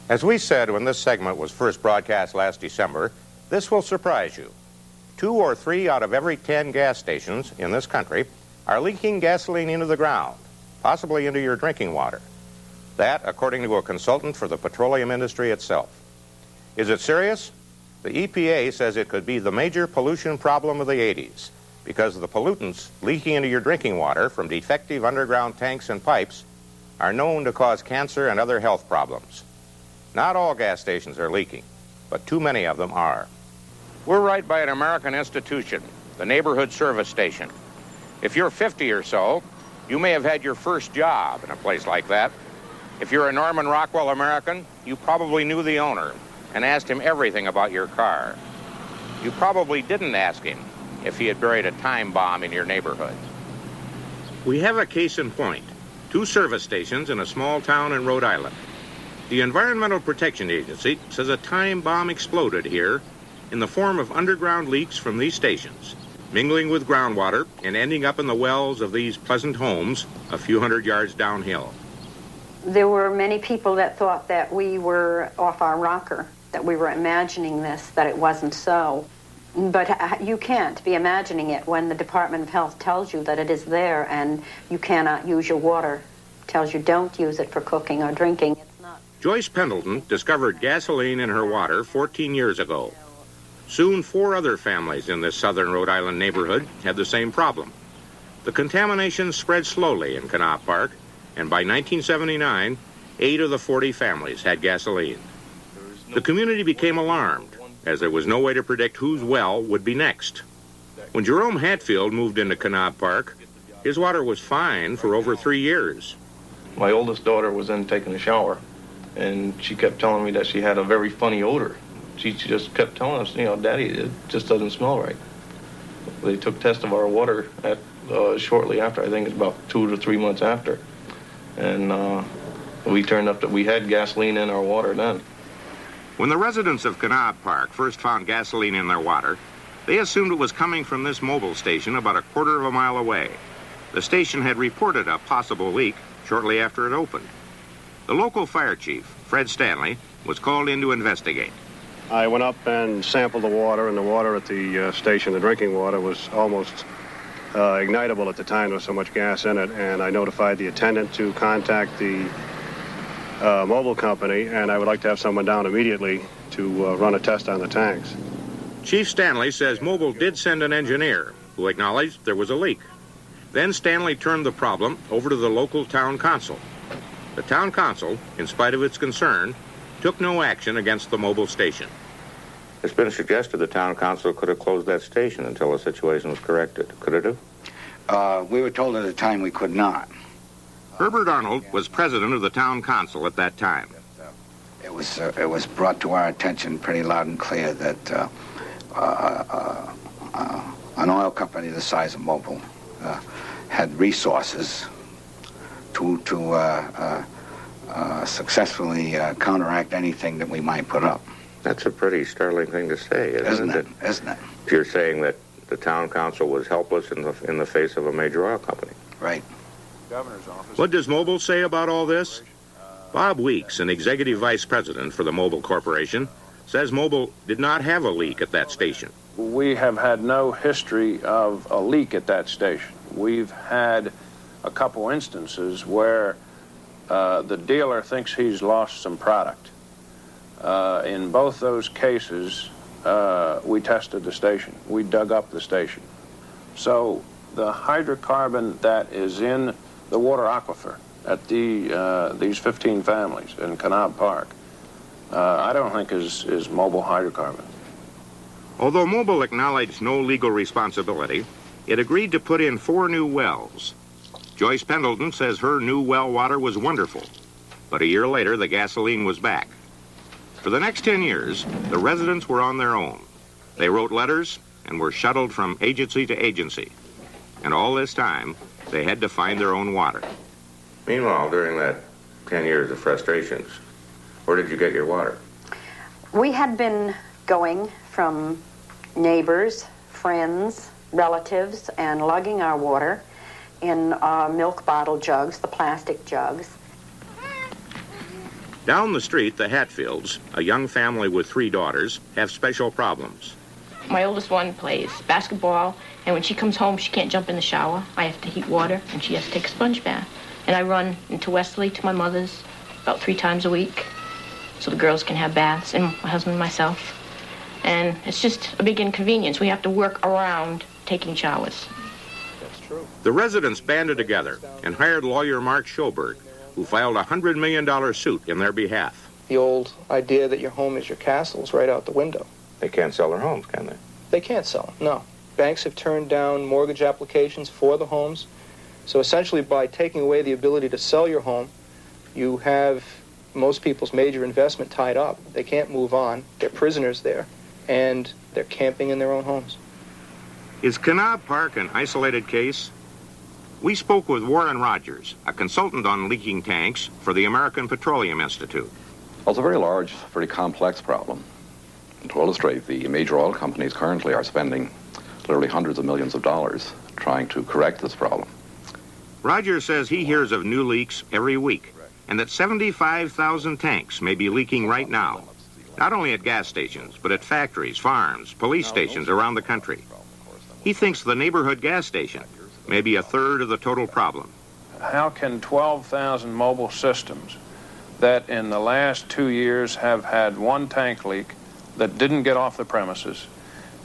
As we said when this segment was first broadcast last December, this will surprise you. 2 or 3 out of every 10 gas stations in this country are leaking gasoline into the ground, possibly into your drinking water. That, according to a consultant for the petroleum industry itself. Is it serious? The EPA says it could be the major pollution problem of the 80s because the pollutants leaking into your drinking water from defective underground tanks and pipes are known to cause cancer and other health problems. Not all gas stations are leaking, but too many of them are. We're right by an American institution, the neighborhood service station. If you're 50 or so, you may have had your first job in a place like that. If you're a Norman Rockwell American, you probably knew the owner and asked him everything about your car. You probably didn't ask him if he had buried a time bomb in your neighborhood. We have a case in point. 2 service stations in a small town in Rhode Island. The Environmental Protection Agency says a time bomb exploded here in the form of underground leaks from these stations, mingling with groundwater and ending up in the wells of these pleasant homes a few hundred yards downhill. There were many people that thought that we were off our rocker, that we were imagining this, that it wasn't so. But you can't be imagining it when the Department of Health tells you that it is there and you cannot use your water, tells you don't use it for cooking or drinking. It's not. Joyce Pendleton discovered gasoline in her water 14 years ago. Soon 4 other families in this southern Rhode Island neighborhood had the same problem. The contamination spread slowly in Canal Park, and by 1979, 8 of the 40 families had gasoline. The community became alarmed, as there was no way to predict whose well would be next. When Jerome Hatfield moved into Canal Park, his water was fine for over 3 years. My oldest daughter was in taking a shower, and she kept telling me that she had a very funny odor. She just kept telling us, Daddy, it just doesn't smell right. They took tests of our water shortly after, I think it's about 2 to 3 months after. And we turned up that we had gasoline in our water then. When the residents of Canal Park first found gasoline in their water, they assumed it was coming from this mobile station about a quarter of a mile away. The station had reported a possible leak shortly after it opened. The local fire chief, Fred Stanley, was called in to investigate. I went up and sampled the water, and the water at the station, the drinking water, was almost ignitable at the time. There was so much gas in it, and I notified the attendant to contact the mobile company, and I would like to have someone down immediately to run a test on the tanks. Chief Stanley says Mobil did send an engineer who acknowledged there was a leak. Then Stanley turned the problem over to the local town council. The town council, in spite of its concern, took no action against the mobile station. It's been suggested the town council could have closed that station until the situation was corrected. Could it have? We were told at the time we could not. Herbert Arnold was president of the town council at that time. It was brought to our attention pretty loud and clear that an oil company the size of Mobil had resources to successfully counteract anything that we might put up. That's a pretty startling thing to say, isn't it? Isn't it? You're saying that the town council was helpless in the face of a major oil company. Right. Governor's office. What does Mobil say about all this? Bob Weeks, an executive vice president for the Mobil Corporation, says Mobil did not have a leak at that station. We have had no history of a leak at that station. We've had a couple instances where the dealer thinks he's lost some product. In both those cases, we tested the station. We dug up the station. So the hydrocarbon that is in the water aquifer at these 15 families in Canal Park, I don't think is Mobil hydrocarbon. Although Mobil acknowledged no legal responsibility, it agreed to put in 4 new wells. Joyce Pendleton says her new well water was wonderful, but a year later the gasoline was back. For the next 10 years, the residents were on their own. They wrote letters and were shuttled from agency to agency. And all this time, they had to find their own water. Meanwhile, during that 10 years of frustrations, where did you get your water? We had been going from neighbors, friends, relatives, and lugging our water in milk bottle jugs, the plastic jugs. Down the street, the Hatfields, a young family with 3 daughters, have special problems. My oldest one plays basketball, and when she comes home, she can't jump in the shower. I have to heat water, and she has to take a sponge bath. And I run into Wesley to my mother's about 3 times a week, so the girls can have baths, and my husband and myself. And it's just a big inconvenience. We have to work around taking showers. That's true. The residents banded together and hired lawyer Mark Schoberg, who filed a $100 million suit in their behalf. The old idea that your home is your castle is right out the window. They can't sell their homes, can they? They can't sell them, no. Banks have turned down mortgage applications for the homes. So essentially, by taking away the ability to sell your home, you have most people's major investment tied up. They can't move on. They're prisoners there, and they're camping in their own homes. Is Kanab Park an isolated case? We spoke with Warren Rogers, a consultant on leaking tanks for the American Petroleum Institute. Well, it's a very large, very complex problem. And to illustrate, the major oil companies currently are spending literally hundreds of millions of dollars trying to correct this problem. Rogers says he hears of new leaks every week, and that 75,000 tanks may be leaking right now, not only at gas stations, but at factories, farms, police stations around the country. He thinks the neighborhood gas station may be a third of the total problem. How can 12,000 mobile systems that in the last 2 years have had 1 tank leak that didn't get off the premises,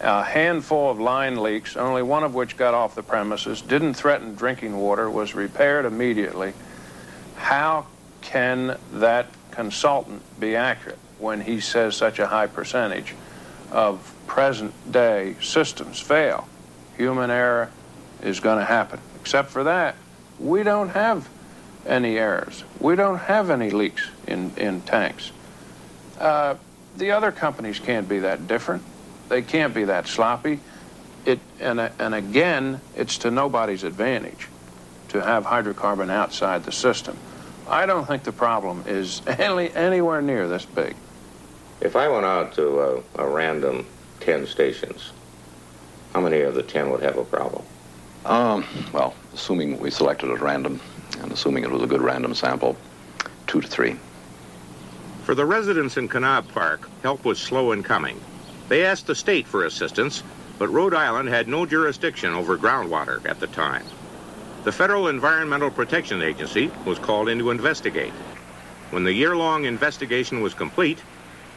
a handful of line leaks, only one of which got off the premises, didn't threaten drinking water, was repaired immediately, how can that consultant be accurate when he says such a high percentage of present-day systems fail? Human error is going to happen. Except for that, we don't have any errors. We don't have any leaks in tanks. The other companies can't be that different. They can't be that sloppy. And again, it's to nobody's advantage to have hydrocarbon outside the system. I don't think the problem is anywhere near this big. If I went out to a random 10 stations, how many of the 10 would have a problem? Well, assuming we selected at random, and assuming it was a good random sample, 2 to 3. For the residents in Kanab Park, help was slow in coming. They asked the state for assistance, but Rhode Island had no jurisdiction over groundwater at the time. The Federal Environmental Protection Agency was called in to investigate. When the year-long investigation was complete,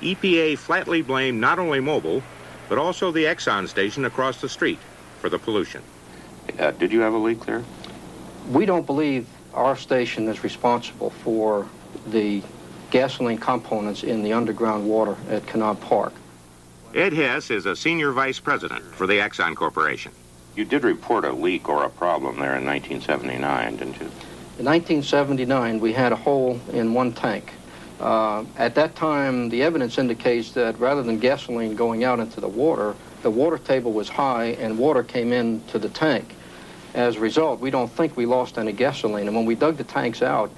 EPA flatly blamed not only Mobil, but also the Exxon station across the street for the pollution. Did you have a leak there? We don't believe our station is responsible for the gasoline components in the underground water at Kanab Park. Ed Hess is a senior vice president for the Exxon Corporation. You did report a leak or a problem there in 1979, didn't you? In 1979, we had a hole in 1 tank. At that time, the evidence indicates that rather than gasoline going out into the water table was high and water came into the tank. As a result, we don't think we lost any gasoline. And when we dug the tanks out,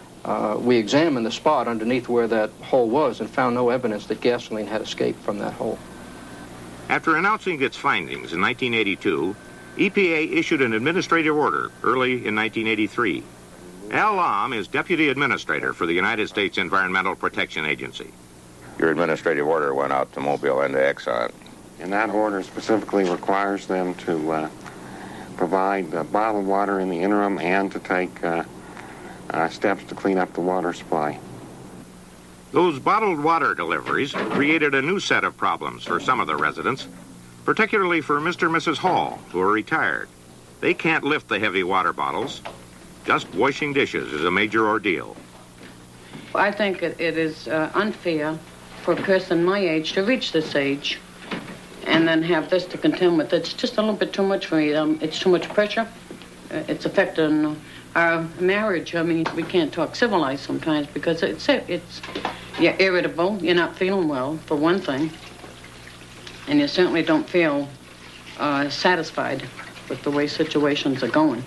we examined the spot underneath where that hole was and found no evidence that gasoline had escaped from that hole. After announcing its findings in 1982, EPA issued an administrative order early in 1983. Al Lam is Deputy Administrator for the United States Environmental Protection Agency. Your administrative order went out to Mobil and to Exxon. And that order specifically requires them to provide bottled water in the interim and to take steps to clean up the water supply. Those bottled water deliveries created a new set of problems for some of the residents, particularly for Mr. and Mrs. Hall, who are retired. They can't lift the heavy water bottles. Just washing dishes is a major ordeal. I think it is unfair for a person my age to reach this age and then have this to contend with. It's just a little bit too much for me. It's too much pressure. It's affecting our marriage. I mean, we can't talk civilized sometimes because it's you're irritable. You're not feeling well, for one thing. And you certainly don't feel satisfied with the way situations are going.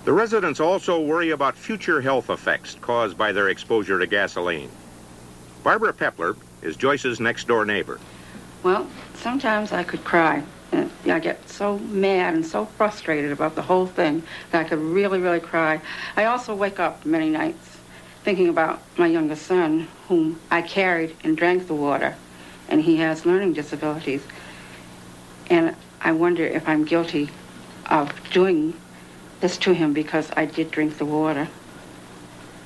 The residents also worry about future health effects caused by their exposure to gasoline. Barbara Pepler is Joyce's next-door neighbor. Well, sometimes I could cry. I get so mad and so frustrated about the whole thing that I could really, really cry. I also wake up many nights thinking about my youngest son, whom I carried and drank the water, and he has learning disabilities. And I wonder if I'm guilty of doing this to him because I did drink the water.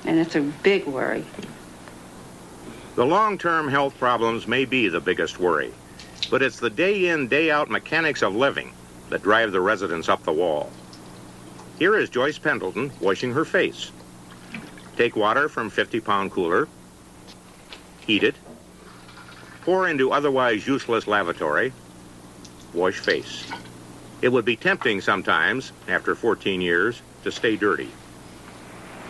And it's a big worry. The long-term health problems may be the biggest worry, but it's the day-in, day-out mechanics of living that drive the residents up the wall. Here is Joyce Pendleton washing her face. Take water from 50-pound cooler, heat it, pour into otherwise useless lavatory, wash face. It would be tempting sometimes, after 14 years, to stay dirty.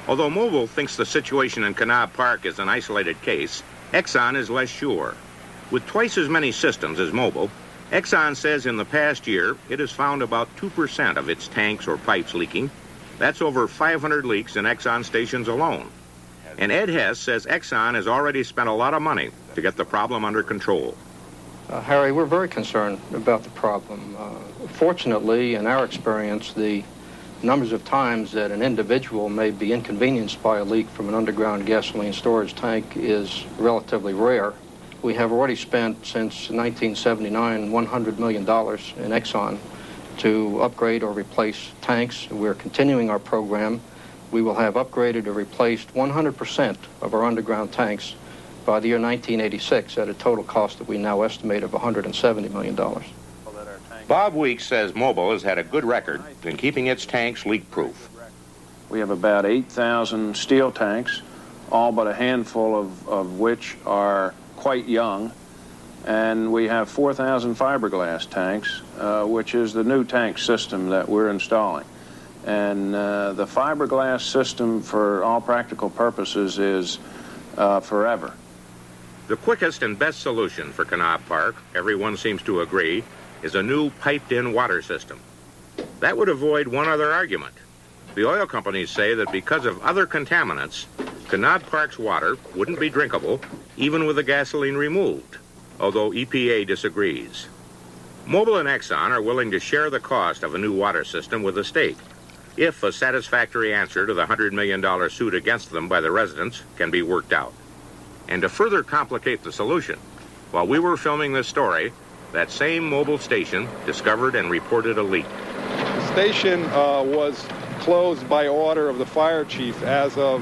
Although Mobil thinks the situation in Kanab Park is an isolated case, Exxon is less sure. With twice as many systems as Mobil, Exxon says in the past year it has found about 2% of its tanks or pipes leaking. That's over 500 leaks in Exxon stations alone. And Ed Hess says Exxon has already spent a lot of money to get the problem under control. Harry, we're very concerned about the problem. Fortunately, in our experience, the numbers of times that an individual may be inconvenienced by a leak from an underground gasoline storage tank is relatively rare. We have already spent, since 1979, $100 million in Exxon to upgrade or replace tanks. We're continuing our program. We will have upgraded or replaced 100% of our underground tanks by the year 1986 at a total cost that we now estimate of $170 million. Bob Weeks says Mobil has had a good record in keeping its tanks leak-proof. We have about 8,000 steel tanks, all but a handful of which are quite young, and we have 4,000 fiberglass tanks, which is the new tank system that we're installing. And the fiberglass system, for all practical purposes, is forever. The quickest and best solution for Kanab Park, everyone seems to agree, is a new piped-in water system. That would avoid one other argument. The oil companies say that because of other contaminants, Kanab Park's water wouldn't be drinkable even with the gasoline removed, although EPA disagrees. Mobil and Exxon are willing to share the cost of a new water system with the state if a satisfactory answer to the $100 million suit against them by the residents can be worked out. And to further complicate the solution, while we were filming this story, that same Mobil station discovered and reported a leak. The station was closed by order of the fire chief as of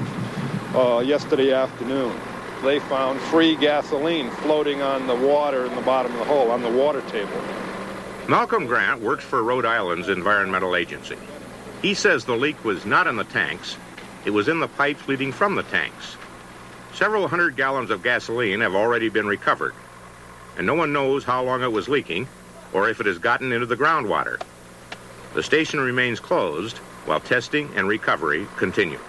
yesterday afternoon. They found free gasoline floating on the water in the bottom of the hole, on the water table. Malcolm Grant works for Rhode Island's Environmental Agency. He says the leak was not in the tanks, it was in the pipes leading from the tanks. Several hundred gallons of gasoline have already been recovered, and no one knows how long it was leaking or if it has gotten into the groundwater. The station remains closed while testing and recovery continue.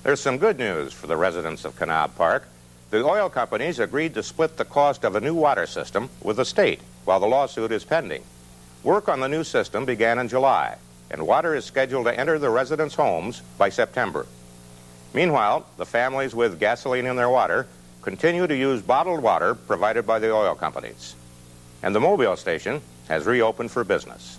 There's some good news for the residents of Kanab Park. The oil companies agreed to split the cost of a new water system with the state while the lawsuit is pending. Work on the new system began in July, and water is scheduled to enter the residents' homes by September. Meanwhile, the families with gasoline in their water continue to use bottled water provided by the oil companies. And the Mobile station has reopened for business.